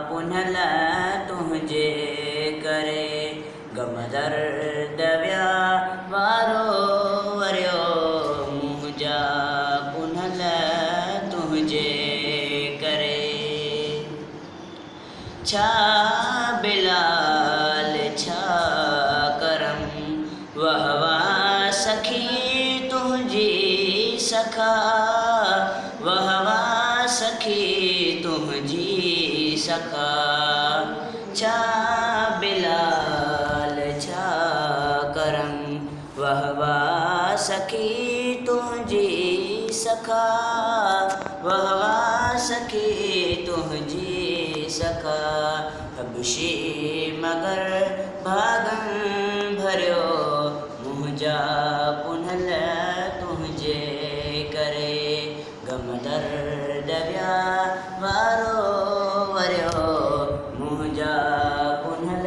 पुनल तुंहिंजे करे गम दर्द विया वारो वरियो मुंहिंजा पुनल तुंहिंजे करे छा बिलाल छा करम वाह वाह सखी तुंहिंजी सखा वाह वाह सखी तुंहिंजी सखा छा बिलाल छा करम वाह वाह सखी तुंहिंजी सखा वाह वाह सखी तुंहिंजी सखा हबशी मगर भागन भरियो मुंहिंजा पुनल तुंहिंजे करे गम दर्द विया वारो वरियो मुंहिंजा पुनल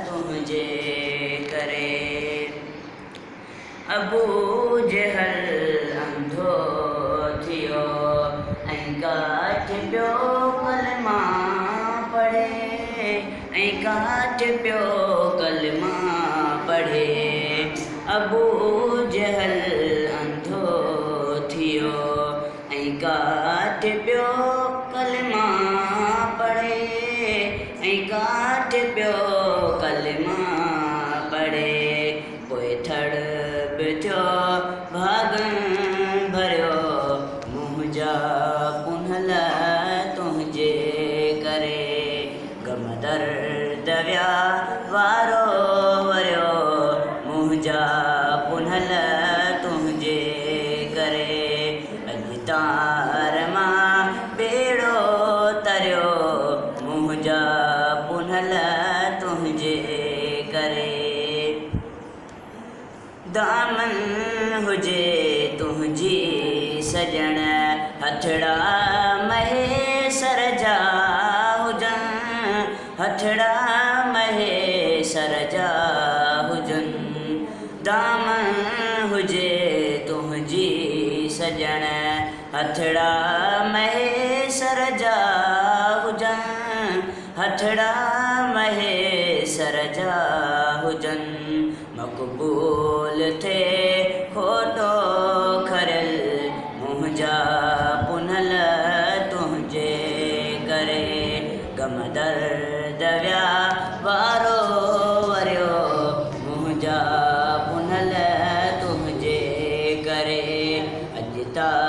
तुंहिंजे करे अबू जहल अंधो थियो ऐं काठ पियो कलमा पढ़े ऐं काठ पियो कलमा पढ़े अबू जहल अंधो थियो ऐं काठ पियो कलमा पढ़े ऐं काठ पियो कलमा पढ़े पोइ थड़ बि थियो भागन भरियो मुंहिंजा पुनल तुंहिंजे करे गम दर्द विया वारो वरियो मुंहिंजा पुनल तुंहिंजे करे अॼु तार मां बेड़ो तरियो मुंहिंजा पुनल तुंहिंजे करे दामन हुजे तुंहिंजी सजण हथड़ा महेसर जा हुजनि हथड़ा महेसर जा हुजनि दामन हुजे तुंहिंजी सजण हथड़ा महेसर जा हुजनि हथड़ा महेसर जा हुजनि मक़बूल थे खोटो खरियल मुंहिंजा पुनल तुंहिंजे करे गम दर्द विया वारो वरियो मुंहिंजा पुनल तुंहिंजे करे अॼु तार